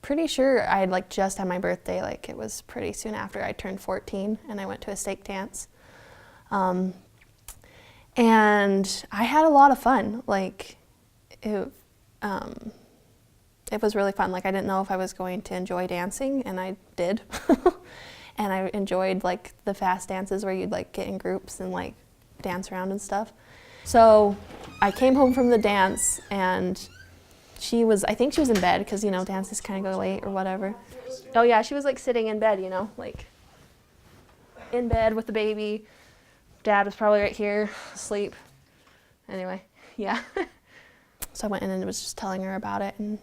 pretty sure I had like just had my birthday, like it was pretty soon after I turned 14, and I went to a stake dance. And I had a lot of fun. Like it was really fun. Like I didn't know if I was going to enjoy dancing, and I did. And I enjoyed like the fast dances where you'd like get in groups and like dance around and stuff. So I came home from the dance, and I think she was in bed, because, you know, dances kind of go late or whatever. Oh yeah, she was like sitting in bed, you know, like in bed with the baby. Dad was probably right here, asleep. Anyway, yeah. So I went in and was just telling her about it and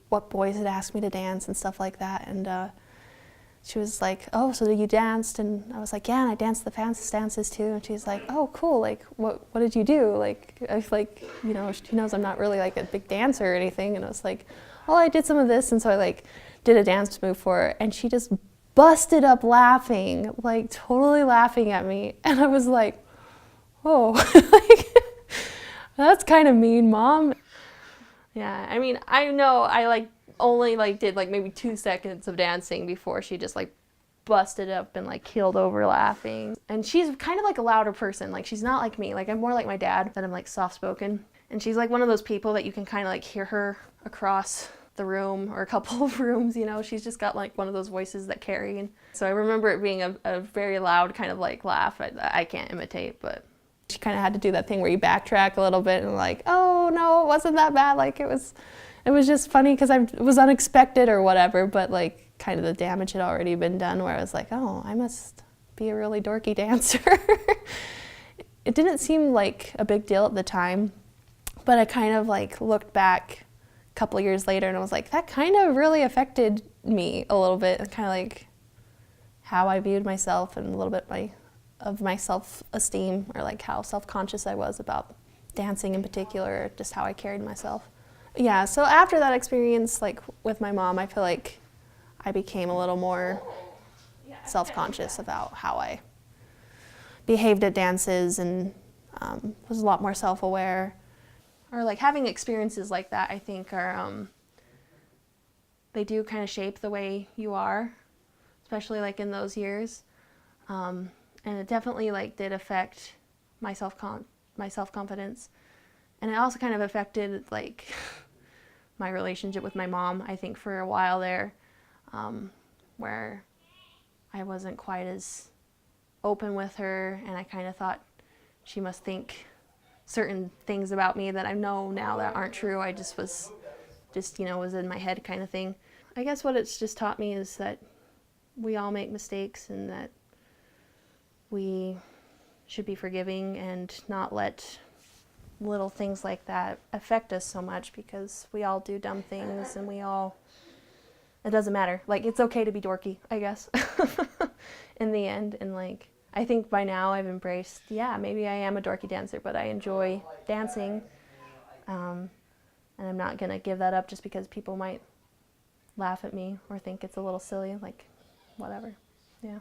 what boys had asked me to dance and stuff like that. And she was like, "Oh, so you danced?" And I was like, "Yeah, and I danced the fastest dances too." And she's like, "Oh, cool. Like, what did you do?" Like, I was like, you know, she knows I'm not really like a big dancer or anything. And I was like, "Oh, I did some of this." And so I like did a dance move for her, and she just busted up laughing, like totally laughing at me. And I was like, "Oh, like, that's kind of mean, Mom." Yeah, I mean, I know I like only like did like maybe 2 seconds of dancing before she just like busted up and like keeled over laughing. And she's kind of like a louder person. Like she's not like me. Like I'm more like my dad, that I'm like soft spoken. And she's like one of those people that you can kind of like hear her across the room or a couple of rooms, you know. She's just got like one of those voices that carry. And so I remember it being a very loud kind of like laugh. I can't imitate, but she kind of had to do that thing where you backtrack a little bit and like, "Oh no, it wasn't that bad." Like it was just funny because it was unexpected or whatever, but like kind of the damage had already been done, where I was like, "Oh, I must be a really dorky dancer." It didn't seem like a big deal at the time, but I kind of like looked back a couple of years later and I was like, that kind of really affected me a little bit, kind of like how I viewed myself and a little bit of my self-esteem, or like how self-conscious I was about dancing in particular, or just how I carried myself. Yeah, so after that experience, like with my mom, I feel like I became a little more self-conscious about how I behaved at dances, and was a lot more self-aware. Or like having experiences like that, I think are, they do kind of shape the way you are, especially like in those years. And it definitely like did affect my self-confidence. And it also kind of affected like my relationship with my mom, I think, for a while there, where I wasn't quite as open with her, and I kind of thought she must think certain things about me that I know now that aren't true. I just was in my head kind of thing. I guess what it's just taught me is that we all make mistakes, and that we should be forgiving and not let little things like that affect us so much, because we all do dumb things, and it doesn't matter. Like, it's okay to be dorky, I guess, in the end. And like, I think by now I've embraced, yeah, maybe I am a dorky dancer, but I enjoy dancing. And I'm not gonna give that up just because people might laugh at me or think it's a little silly, like, whatever, yeah.